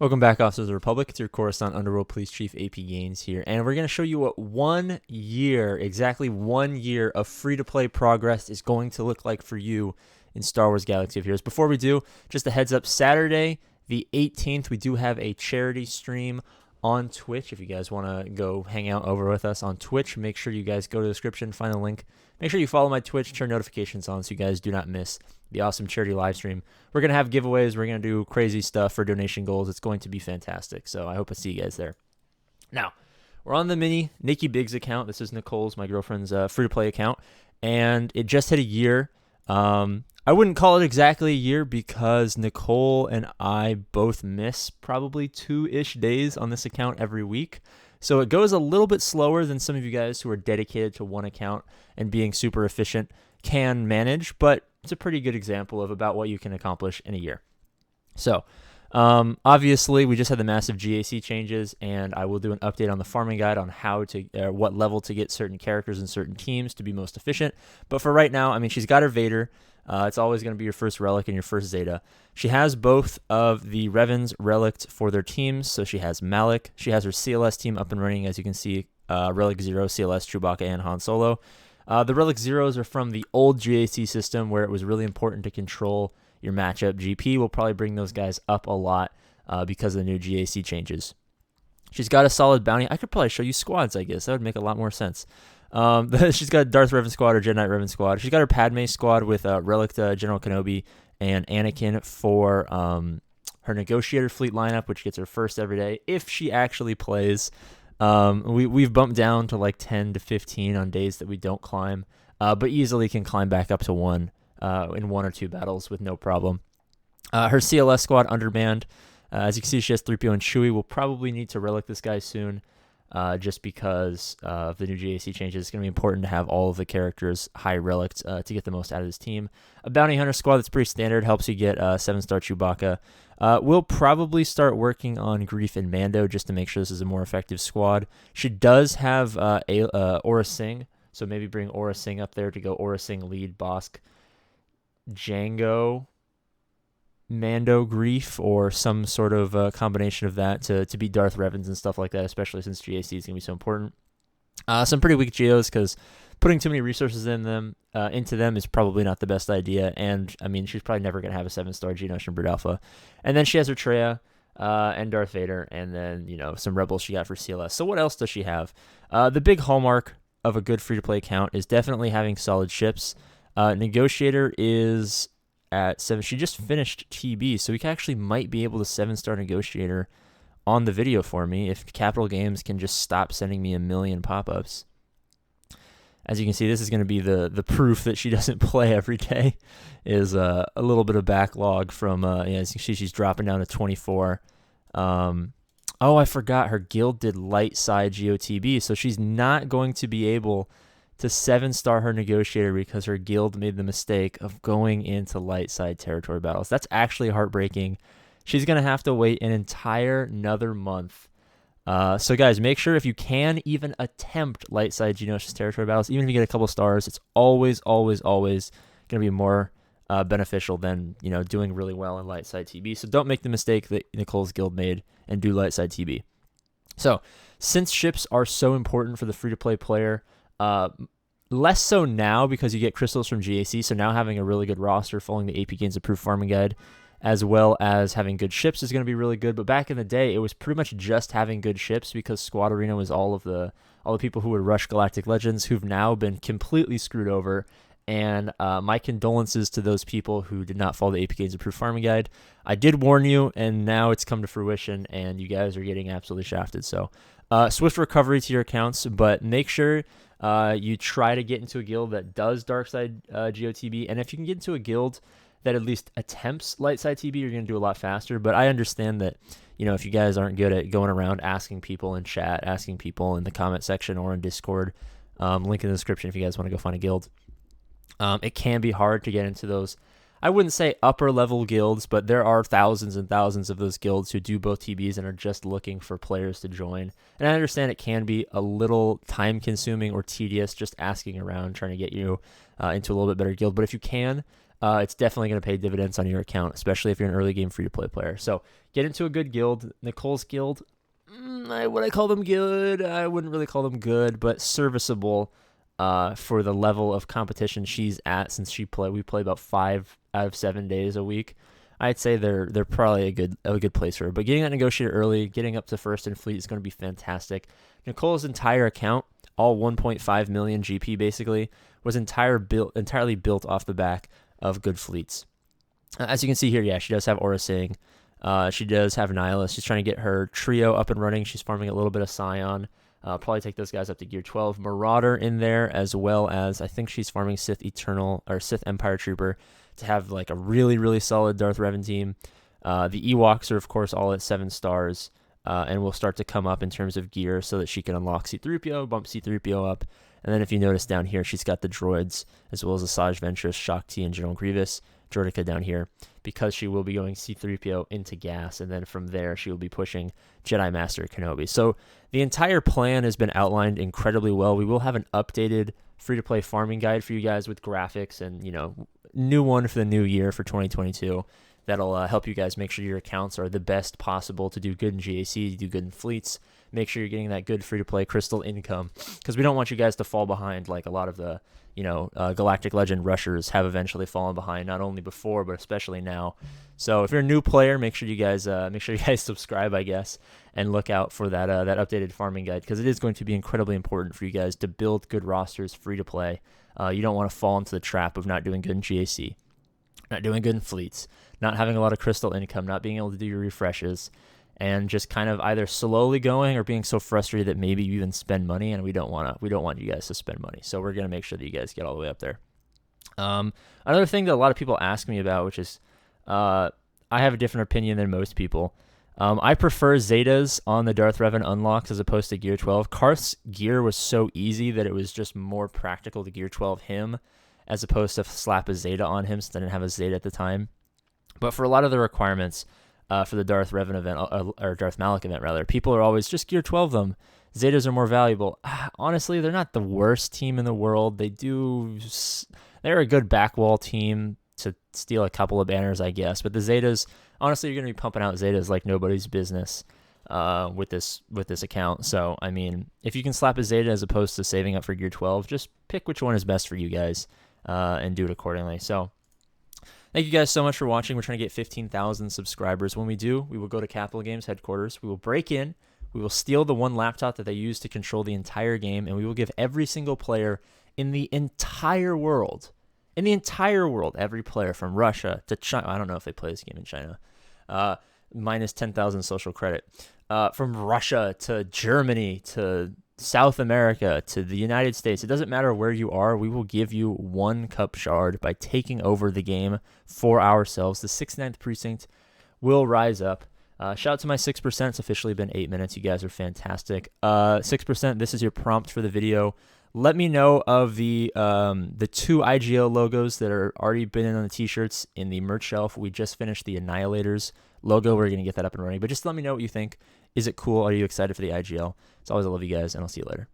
Welcome back, Officers of the Republic. It's your Coruscant Underworld Police Chief APGAINS here, and we're going to show you what exactly 1 year of free-to-play progress is going to look like for you in Star Wars Galaxy of Heroes. Before we do, just a heads up, Saturday the 18th, we do have a charity stream on Twitch. If you guys want to go hang out over with us on Twitch, make sure you guys go to the description, find the link. Make sure you follow my Twitch, turn notifications on so you guys do not miss the awesome charity live stream. We're going to have giveaways. We're going to do crazy stuff for donation goals. It's going to be fantastic. So I hope I see you guys there. Now, we're on the mini Nikki Biggs account. This is Nicole's, my girlfriend's free-to-play account. And it just hit a year. I wouldn't call it exactly a year because Nicole and I both miss probably 2-ish days on this account every week. So it goes a little bit slower than some of you guys who are dedicated to one account and being super efficient can manage, but it's a pretty good example of about what you can accomplish in a year. So obviously we just had the massive GAC changes, and I will do an update on the farming guide on how to what level to get certain characters and certain teams to be most efficient. But for right now, I mean, she's got her Vader. It's always going to be your first relic and your first Zeta. She has both of the Revans relics for their teams. So she has Malik. She has her CLS team up and running, as you can see, Relic 0, CLS, Chewbacca, and Han Solo. The Relic Zeros are from the old GAC system where it was really important to control your matchup. GP will probably bring those guys up a lot because of the new GAC changes. She's got a solid bounty. I could probably show you squads, I guess. That would make a lot more sense. She's got Darth Revan squad or Jedi Knight Revan squad. She's got her Padme squad with Relic General Kenobi and Anakin for her Negotiator fleet lineup, which gets her first every day if she actually plays. We've bumped down to like 10 to 15 on days that we don't climb, but easily can climb back up to 1 in 1 or 2 battles with no problem. Her CLS squad undermanned. As you can see, she has 3PO and Chewie. We'll probably need to relic this guy soon. Just because of the new GAC changes. It's going to be important to have all of the characters high relics to get the most out of this team. A Bounty Hunter squad that's pretty standard, helps you get 7-star Chewbacca. We'll probably start working on Grief and Mando just to make sure this is a more effective squad. She does have Aura Singh, so maybe bring Aura Singh up there to go Aura Singh lead, Bosk, Django, Mando, Grief, or some sort of combination of that to beat Darth Revans and stuff like that, especially since GAC is going to be so important. Some pretty weak Geos because putting too many resources into them is probably not the best idea, and I mean, she's probably never going to have a 7-star Geonosian Brood Alpha. And then she has her Traya and Darth Vader, and then, you know, some Rebels she got for CLS. So what else does she have? The big hallmark of a good free-to-play account is definitely having solid ships. Negotiator is at 7. She just finished TB, so we actually might be able to 7-star Negotiator on the video for me if Capital Games can just stop sending me a million pop-ups. As you can see, this is going to be the proof that she doesn't play every day, is a little bit of backlog from, as you can see, she's dropping down to 24. Oh, I forgot, her guild did light side GOTB, so she's not going to be able to 7-star her Negotiator because her guild made the mistake of going into light side territory battles. That's actually heartbreaking. She's going to have to wait an entire another month. So guys, make sure if you can even attempt light side Geonosian territory battles, even if you get a couple stars, it's always going to be more beneficial than, you know, doing really well in light side TB. So don't make the mistake that Nicole's guild made and do light side TB. So since ships are so important for the free-to-play player, less so now because you get crystals from GAC, so now having a really good roster following the APGAINS approved farming guide, as well as having good ships, is going to be really good. But back in the day, it was pretty much just having good ships because Squad Arena was all the people who would rush Galactic Legends, who've now been completely screwed over. And my condolences to those people who did not follow the APGAINS approved farming guide. I did warn you, and now it's come to fruition, and you guys are getting absolutely shafted. So swift recovery to your accounts, but make sure you try to get into a guild that does dark side GOTB, and if you can get into a guild that at least attempts light side TB, you're going to do a lot faster. But I understand that, you know, if you guys aren't good at going around asking people in chat, asking people in the comment section or in Discord, link in the description if you guys want to go find a guild. It can be hard to get into those, I wouldn't say upper level guilds, but there are thousands and thousands of those guilds who do both TBs and are just looking for players to join. And I understand it can be a little time consuming or tedious just asking around trying to get you into a little bit better guild. But if you can, it's definitely going to pay dividends on your account, especially if you're an early game free-to-play player. So Get into a good guild. Nicole's guild, would I call them good? I wouldn't really call them good, but serviceable for the level of competition she's at. Since we play about 5 out of 7 days a week. I'd say they're probably a good place for her. But getting that negotiator early, getting up to first in fleet is going to be fantastic. Nicole's entire account, all 1.5 million GP basically, was entirely built off the back of good fleets. As you can see here, yeah, she does have Aura Sing. She does have Nihilus. She's trying to get her trio up and running. She's farming a little bit of Scion. Probably take those guys up to gear 12. Marauder in there, as well as I think she's farming Sith Empire Trooper to have like a really, really solid Darth Revan team. The Ewoks are, of course, all at 7 stars, and will start to come up in terms of gear so that she can unlock C-3PO, bump C-3PO up. And then if you notice down here, she's got the droids, as well as Asajj Ventress, Shaak Ti, and General Grievous. Droideka down here, because she will be going C-3PO into gas, and then from there she will be pushing Jedi Master Kenobi. So the entire plan has been outlined incredibly well. We will have an updated free-to-play farming guide for you guys with graphics and, new one for the new year for 2022. That'll help you guys make sure your accounts are the best possible to do good in GAC, to do good in fleets. Make sure you're getting that good free-to-play crystal income, because we don't want you guys to fall behind like a lot of the Galactic Legend rushers have eventually fallen behind, not only before but especially now. So if you're a new player, make sure you guys subscribe, I guess, and look out for that updated farming guide, because it is going to be incredibly important for you guys to build good rosters free to play. You don't want to fall into the trap of not doing good in GAC, not doing good in fleets, not having a lot of crystal income, not being able to do your refreshes, and just kind of either slowly going or being so frustrated that maybe you even spend money, and we don't want you guys to spend money. So we're going to make sure that you guys get all the way up there. Another thing that a lot of people ask me about, which is I have a different opinion than most people. I prefer Zetas on the Darth Revan unlocks as opposed to Gear 12. Karth's gear was so easy that it was just more practical to Gear 12 him as opposed to slap a Zeta on him, since I didn't have a Zeta at the time. But for a lot of the requirements for the Darth Revan event, or Darth Malak event rather, people are always just Gear 12 them. Zetas are more valuable. Honestly, they're not the worst team in the world. They're a good backwall team to steal a couple of banners, I guess. But the Zetas, honestly, you're going to be pumping out Zetas like nobody's business with this account. So, I mean, if you can slap a Zeta as opposed to saving up for Gear 12, just pick which one is best for you guys and do it accordingly. So, thank you guys so much for watching. We're trying to get 15,000 subscribers. When we do, we will go to Capital Games headquarters. We will break in. We will steal the one laptop that they use to control the entire game, and we will give every single player in the entire world, every player from Russia to China. I don't know if they play this game in China. Minus 10,000 social credit. From Russia to Germany to South America to the United States. It doesn't matter where you are. We will give you 1 cup shard by taking over the game for ourselves. The 69th precinct will rise up. Shout out to my 6%. It's officially been 8 minutes. You guys are fantastic. 6%, this is your prompt for the video. Let me know of the 2 IGL logos that are already been in on the t-shirts in the merch shelf. We just finished the Annihilators logo. We're going to get that up and running. But just let me know what you think. Is it cool? Are you excited for the IGL? As always, I love you guys, and I'll see you later.